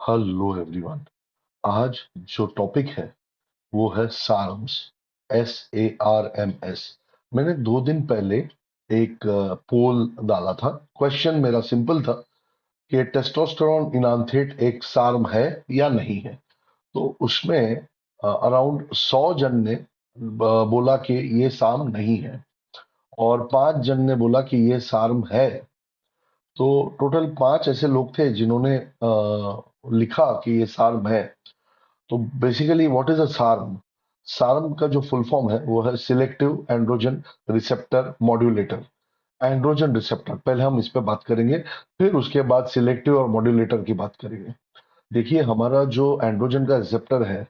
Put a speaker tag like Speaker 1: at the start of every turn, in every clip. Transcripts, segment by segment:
Speaker 1: Hello everyone. आज जो topic है वो है सारम्स। SARMS। मैंने 2 दिन पहले एक पोल डाला था। क्वेश्चन मेरा सिंपल था कि टेस्टोस्टेरोन इनांथेट एक सार्म है या नहीं है। तो उसमें अराउंड 100 जन ने बोला कि ये सार्म नहीं है और 5 जन ने बोला कि ये सार्म है। तो टोटल 5 ऐसे लोग थे जिन्होंने लिखा कि ये सार्म है। तो basically what is a Sharm? Sharm का जो फुल फॉर्म है वो है selective androgen receptor modulator. Androgen receptor पहले हम इस पे बात करेंगे, फिर उसके बाद सिलेक्टिव और मॉड्यूलेटर की बात करेंगे। देखिए, हमारा जो एंड्रोजन का रिसेप्टर है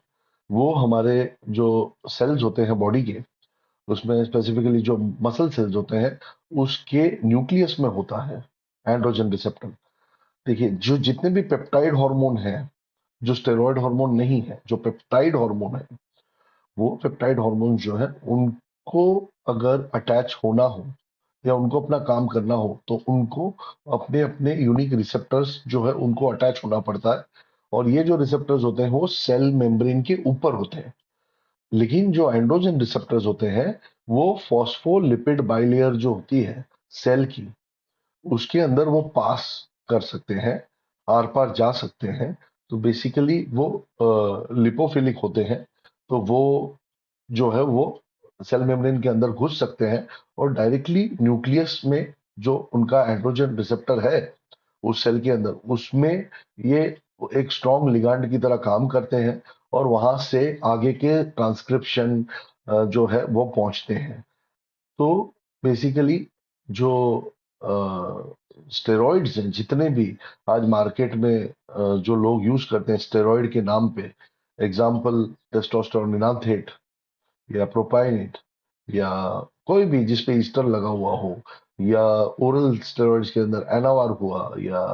Speaker 1: वो हमारे जो सेल्स होते हैं बॉडी के, उसमें स्पेसिफिकली जो मसल सेल्स होते हैं उसके न्यूक्लियस में होता है एंड्रोजन रिसेप्टर। देखिए, जो जितने भी पेप्टाइड हार्मोन हैं, जो स्टेरॉयड हार्मोन नहीं है, जो पेप्टाइड हार्मोन है, वो पेप्टाइड हार्मोन जो है उनको अगर अटैच होना हो या उनको अपना काम करना हो तो उनको अपने अपने यूनिक रिसेप्टर्स जो है उनको अटैच होना पड़ता है। और ये जो रिसेप्टर्स होते हैं वो सेल मेम्ब्रेन के ऊपर होते हैं। लेकिन जो एंड्रोजन रिसेप्टर्स होते हैं वो फॉस्फोलिपिड बाइलेयर जो होती है सेल की, उसके अंदर वो पास कर सकते हैं, आर पार जा सकते हैं। तो बेसिकली वो लिपोफिलिक होते हैं। तो वो जो है वो सेल मेम्ब्रेन के अंदर घुस सकते हैं और डायरेक्टली न्यूक्लियस में जो उनका एंड्रोजन रिसेप्टर है उस सेल के अंदर, उसमें ये एक स्ट्रॉन्ग लिगांड की तरह काम करते हैं और वहां से आगे के ट्रांसक्रिप्शन जो है वो पहुंचते हैं। तो बेसिकली जो स्टेरॉइड्स हैं जितने भी आज मार्केट में जो लोग यूज करते हैं स्टेरॉइड के नाम पे, एग्जाम्पल टेस्टोस्टेरोन इनाथेट या प्रोपाइनेट या कोई भी जिसपे ईस्टर लगा हुआ हो, या ओरल स्टेरॉइड्स के अंदर एनावार हुआ या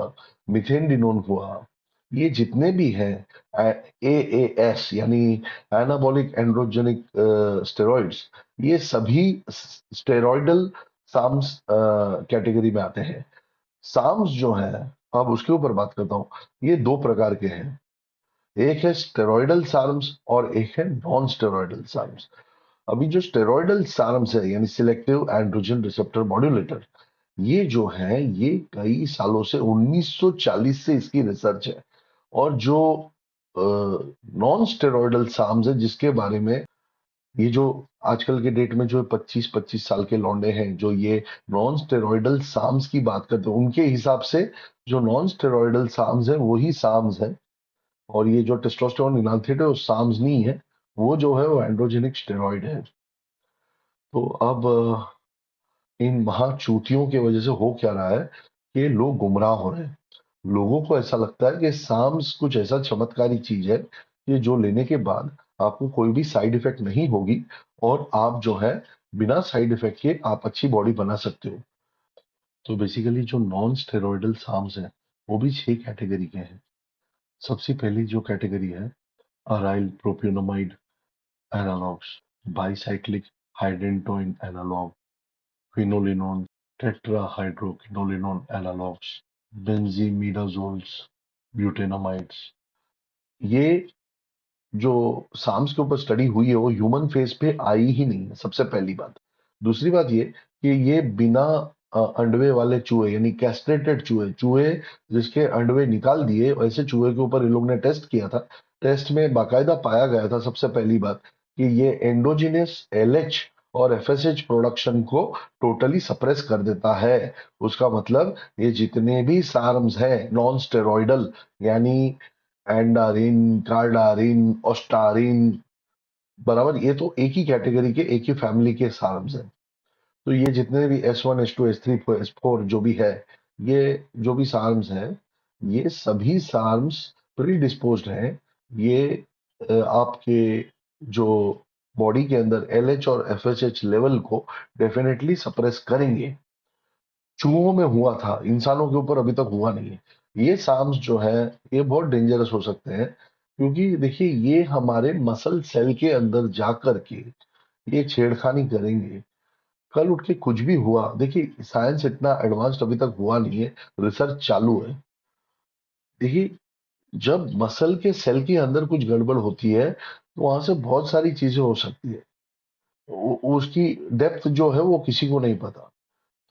Speaker 1: मिथेनडिनोन हुआ, ये जितने भी हैं AAS यानी एनाबॉलिक एंड्रोजेनिक स्टेरॉइड्स, ये सभी स्टेरॉइडल साम्स कैटेगरी में आते हैं। साम्स जो है, अब उसके ऊपर बात करता हूँ, ये 2 प्रकार के हैं। एक है स्टेरॉइडल सार्म्स और एक है नॉन स्टेरॉइडल सार्म्स। अभी जो स्टेरॉइडल सार्म्स है यानी सिलेक्टिव एंड्रोजन रिसेप्टर मॉड्यूलेटर, ये जो है ये कई सालों से 1940 से इसकी रिसर्च है। और जो नॉन स्टेरॉइडल सार्म्स है जिसके बारे में ये जो आजकल के डेट में जो 25-25 साल के लौंडे हैं जो ये नॉन स्टेरॉइडल सार्म्स की बात करते हैं, उनके हिसाब से जो नॉन स्टेरॉइडल सार्म्स है वही सार्म्स है। और ये जो टेस्टोस्टेरोन इनाथेट है वो सार्म्स नहीं है, वो जो है वो एंड्रोजेनिक स्टेरॉइड है। तो अब इन महाचूतियों की वजह से हो क्या रहा है कि लोग गुमराह हो रहे हैं। लोगों को ऐसा लगता है कि साम्स कुछ ऐसा चमत्कारी चीज है कि जो लेने के बाद आपको कोई भी साइड इफेक्ट नहीं होगी और आप जो है बिना साइड इफेक्ट के आप अच्छी बॉडी बना सकते हो। तो बेसिकली जो नॉन स्टेरॉइडल साम्स हैं वो भी 6 कैटेगरी के हैं। सबसे पहली जो कैटेगरी है, aryl propionamide analogues, bicyclic hydantoin analogue, quinolinone, tetrahydroquinolinone analogues, benzimidazoles, butanamides. ये जो साम्स के ऊपर स्टडी हुई है वो ह्यूमन फेस पे आई ही नहीं है, सबसे पहली बात। दूसरी बात ये कि ये बिना अंडवे वाले चूहे यानी कैस्ट्रेटेड चूहे चूहे जिसके अंडवे निकाल दिए वैसे चूहे के ऊपर इन लोग ने टेस्ट किया था। टेस्ट में बाकायदा पाया गया था, सबसे पहली बात, कि ये एंडोजिनस LH और FSH प्रोडक्शन को टोटली सप्रेस कर देता है। उसका मतलब ये जितने भी सार्म्स हैं नॉन स्टेरॉइडल यानी एंडारिन, कार्डारिन, ऑस्टारिन, बराबर, ये तो एक ही कैटेगरी के एक ही फैमिली के सार्म्स हैं। तो ये जितने भी S1 S2 S3 S4 जो भी है, ये जो भी सार्म्स हैं, ये सभी सार्म्स प्री डिस्पोज्ड हैं। ये आपके जो बॉडी के अंदर LH और FSH लेवल को डेफिनेटली सप्रेस करेंगे। चूहों में हुआ था, इंसानों के ऊपर अभी तक हुआ नहीं है। ये साम्स जो है ये बहुत डेंजरस हो सकते हैं, क्योंकि देखिए ये हमारे मसल सेल के अंदर जा कर के ये छेड़खानी करेंगे। कल उठ के कुछ भी हुआ, देखिए साइंस इतना एडवांस्ड अभी तक हुआ नहीं है, रिसर्च चालू है। देखिए जब मसल के सेल के अंदर कुछ गड़बड़ होती है तो वहां से बहुत सारी चीजें हो सकती है। उसकी डेप्थ जो है वो किसी को नहीं पता।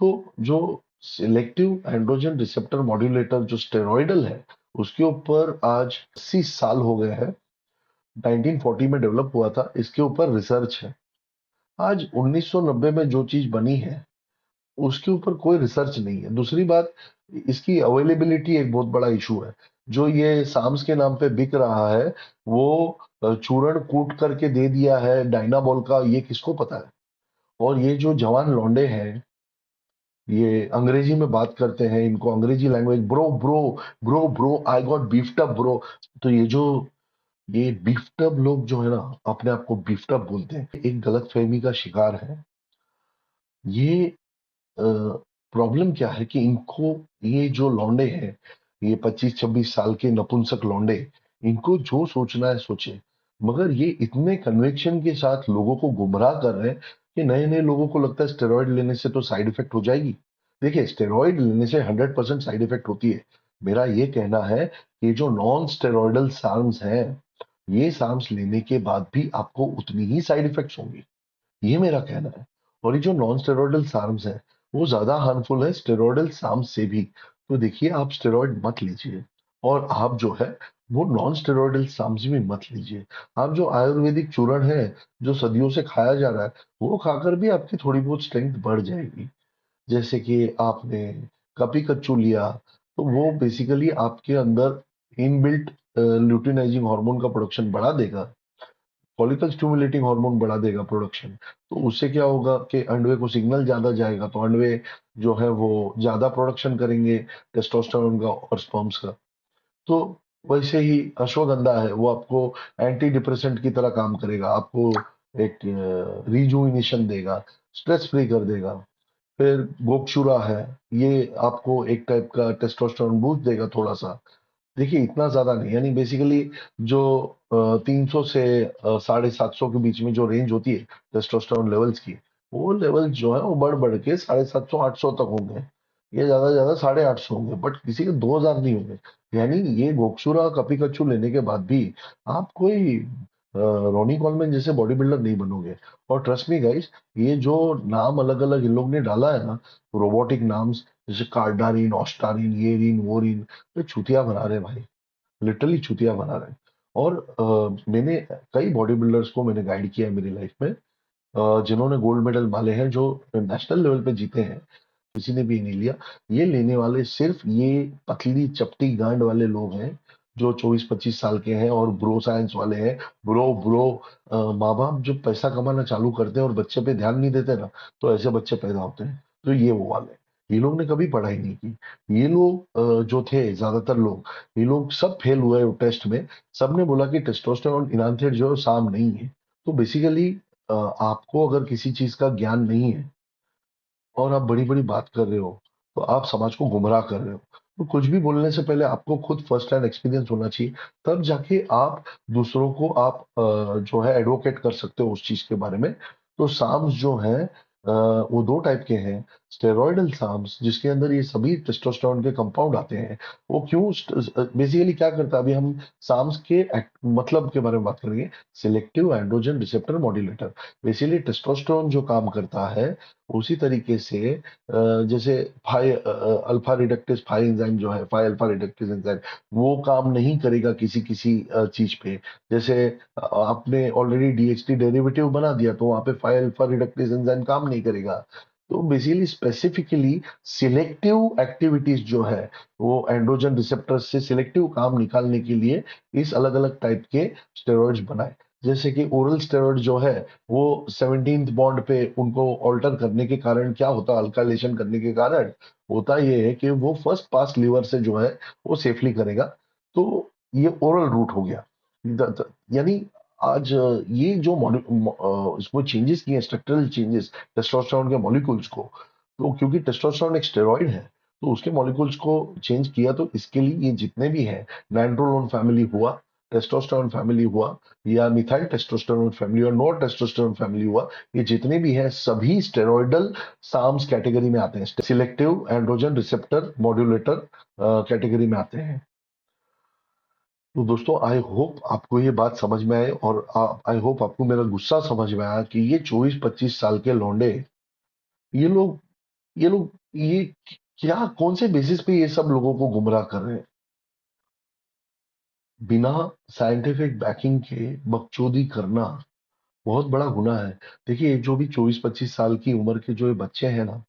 Speaker 1: तो जो सिलेक्टिव एंड्रोजन रिसेप्टर मॉड्यूलेटर जो स्टेरॉइडल है, उसके ऊपर आज 80 साल हो गए हैं। 1940 में डेवलप हुआ था, इसके ऊपर रिसर्च है। आज 1990 में जो चीज बनी है उसके ऊपर कोई रिसर्च नहीं है। दूसरी बात, इसकी अवेलेबिलिटी एक बहुत बड़ा इशू है। जो ये साम्स के नाम पे बिक रहा है, वो चूर्ण कूट करके दे दिया है डायनाबॉल का, ये किसको पता है। और ये जो जवान लौंडे हैं, ये अंग्रेजी में बात करते हैं, इनको अंग्रेजी language, bro bro bro bro I got beefed up bro. तो ये बीफ्ड अप लोग जो है ना, अपने आप को बीफ्ड अप बोलते हैं, एक गलत फहमी का शिकार है। ये प्रॉब्लम क्या है कि इनको, ये जो लौंडे हैं, ये 25-26 साल के नपुंसक लौंडे, इनको जो सोचना है सोचे। मगर ये इतने कन्विक्शन के साथ लोगों को गुमराह कर रहे हैं कि नए नए लोगों को लगता है स्टेरॉइड लेने से तो साइड इफेक्ट हो जाएगी। देखिए, स्टेरॉइड लेने से 100% साइड इफेक्ट होती है। मेरा ये कहना है कि जो नॉन स्टेरॉइडल सार्म्स हैं, ये सार्म्स लेने के बाद भी आपको उतनी ही साइड इफेक्ट्स होंगी, ये मेरा कहना है। और ये जो नॉन स्टेरॉयडल सार्म्स है, वो ज्यादा हार्मफुल है स्टेरॉयडल सार्म्स से भी। तो देखिए, आप स्टेरॉयड मत लीजिए, और आप जो है वो नॉन स्टेरॉयडल सार्म्स भी मत लीजिए। आप जो आयुर्वेदिक चूर्ण है, जो सदियों से खाया जा रहा है, वो खाकर भी आपकी थोड़ी बहुत स्ट्रेंथ बढ़ जाएगी। जैसे कि आपने कपी कच्चू लिया, तो वो बेसिकली आपके अंदर इनबिल्ट ल्यूटिनाइजिंग हार्मोन का प्रोडक्शन बढ़ा देगा, फॉलिकल स्टिमुलेटिंग हार्मोन बढ़ा देगा प्रोडक्शन। तो उससे क्या होगा कि अंडवे को सिग्नल ज्यादा जाएगा, तो अंडवे जो है वो ज्यादा प्रोडक्शन करेंगे टेस्टोस्टेरोन का और स्पर्म्स का। तो वैसे ही अश्वगंधा है, वो आपको एंटी डिप्रेसेंट की तरह काम करेगा, आपको एक रिजुविनेशन देगा, स्ट्रेस फ्री कर देगा। फिर गोक्षुरा है, ये आपको एक टाइप का टेस्टोस्टेरोन बूस्ट देगा थोड़ा सा। देखिए, इतना ज्यादा नहीं, यानी बेसिकली जो 300 से 750 के बीच में जो रेंज होती है टेस्टोस्टेरोन लेवल्स की, वो लेवल जो है वो बढ़ बढ़ के 750-800 तक होंगे। ये ज्यादा से ज्यादा 850 होंगे, बट किसी के 2000 नहीं होंगे। यानी ये गोक्षुरा कपी कच्चू लेने के बाद भी आप कोई रोनी कॉलमैन जैसे बॉडी बिल्डर नहीं बनोगे। और ट्रस्ट मी गाइस, ये जो नाम अलग अलग इन लोग ने डाला है ना, रोबोटिक नाम्स, जैसे कार्डारिन, ऑस्टारिन, ये रिन वो रिन, तो चूतिया बना रहे हैं भाई, लिटरली चूतिया बना रहे हैं। और मैंने कई बॉडी बिल्डर्स को मैंने गाइड किया है मेरी लाइफ में, जिन्होंने गोल्ड मेडल माले हैं, जो नेशनल लेवल पे जीते हैं, किसी ने भी नहीं लिया। ये लेने वाले सिर्फ ये पतली चपटी गांड वाले लोग हैं, जो 24-25 साल के हैं और ब्रो साइंस वाले हैं। ब्रो ब्रो, माँ बाप जब पैसा कमाना चालू करते हैं और बच्चे पे ध्यान नहीं देते ना, तो ऐसे बच्चे पैदा होते हैं। तो ये वो वाले, ये लोग ने कभी पढ़ाई नहीं की। ये लोग जो थे, ज्यादातर लोग, ये लोग सब फेल हुए टेस्ट में। सबने बोला कि टेस्टोस्टेरोन इनहांसेड जो है साम नहीं है। तो बेसिकली आपको अगर किसी चीज का ज्ञान नहीं है और आप बड़ी बड़ी बात कर रहे हो, तो आप समाज को गुमराह कर रहे हो। तो कुछ भी बोलने से पहले आपको खुद फर्स्ट हैंड एक्सपीरियंस होना चाहिए, तब जाके आप दूसरों को आप जो है एडवोकेट कर सकते हो उस चीज के बारे में। तो साम्स जो है वो दो टाइप के हैं। स्टेरॉयडल साम्स, जिसके अंदर ये सभी टेस्टोस्टेरोन के कंपाउंड आते हैं। वो क्यों बेसिकली क्या करता है, अभी हम साम्स के मतलब के बारे में बात करेंगे। Selective androgen receptor modulator, basically testosterone जो काम करता है, उसी तरीके से जैसे five alpha reductase five enzyme जो है, फाइ अल्फा रिडक्टेज एंजाइम, वो काम नहीं करेगा किसी किसी चीज पे। जैसे आपने ऑलरेडी डीएचटी डेरिवेटिव बना दिया, तो वहां पे फाइ अल्फा रिडक्टेज एंजाइम काम नहीं करेगा। तो बेसिकली स्पेसिफिकली सिलेक्टिव एक्टिविटीज जो है, वो एंड्रोजन रिसेप्टर से सिलेक्टिव काम निकालने के लिए इस अलग अलग टाइप के स्टेरॉइड्स बनाए। जैसे कि ओरल स्टेरॉइड जो है, वो 17th बॉन्ड पे उनको ऑल्टर करने के कारण क्या होता है, अल्काइलेशन करने के कारण होता ये है कि वो फर्स्ट पास लीवर से जो है वो सेफली करेगा। तो ये ओरल रूट हो गया। यानी आज ये जो इसमें चेंजेस किए, स्ट्रक्चरल चेंजेस टेस्टोस्टेरोन के मॉलिक्यूल्स को, तो क्योंकि टेस्टोस्टेरोन एक स्टेरॉइड है, तो उसके मॉलिक्यूल्स को चेंज किया। तो इसके लिए ये जितने भी हैं, नाइट्रोलोन फैमिली हुआ, टेस्टोस्टेरोन फैमिली हुआ, या मिथाइल टेस्टोस्टेरोन फैमिली और नॉन टेस्टोस्टेरोन फैमिली हुआ, ये जितने भी हैं सभी स्टेरॉइडल साम्स कैटेगरी में आते हैं, selective androgen receptor modulator category में आते हैं। तो दोस्तों, आई होप आपको ये बात समझ में आए, और आई होप आपको मेरा गुस्सा समझ में आया कि ये 24-25 साल के लौंडे, ये लोग ये क्या, कौन से बेसिस पे ये सब लोगों को गुमराह कर रहे हैं? बिना साइंटिफिक बैकिंग के बकचोदी करना बहुत बड़ा गुनाह है। देखिए, ये जो भी 24-25 साल की उम्र के जो ये बच्चे हैं ना,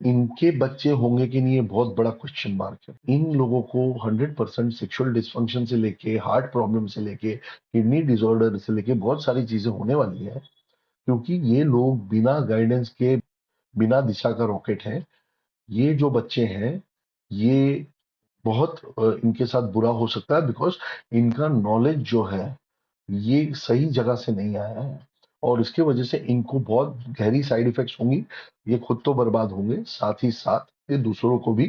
Speaker 1: इनके बच्चे होंगे कि नहीं, ये बहुत बड़ा क्वेश्चन मार्क है। इन लोगों को 100% सेक्सुअल डिस्फंक्शन से लेके, हार्ट प्रॉब्लम से लेके, किडनी डिसऑर्डर से लेके बहुत सारी चीजें होने वाली है, क्योंकि ये लोग बिना गाइडेंस के, बिना दिशा का रॉकेट हैं। ये जो बच्चे हैं, ये बहुत इनके साथ बुरा हो सकता है, बिकॉज इनका नॉलेज जो है ये सही जगह से नहीं आया है, और इसके वजह से इनको बहुत गहरी साइड इफेक्ट्स होंगी। ये खुद तो बर्बाद होंगे, साथ ही साथ ये दूसरों को भी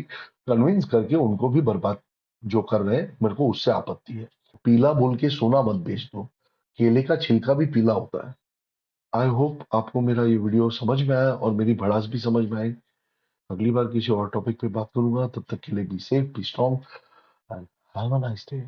Speaker 1: कन्विंस करके उनको भी बर्बाद जो कर रहे हैं, मेरे को उससे आपत्ति है। पीला बोल के सोना मत बेच दो, केले का छिलका भी पीला होता है। आई होप आपको मेरा ये वीडियो समझ में आया और मेरी भड़ास भी समझ में आई। अगली बार किसी और टॉपिक पे बात करूंगा, तब तक के लिए be safe, be strong, and have a nice day.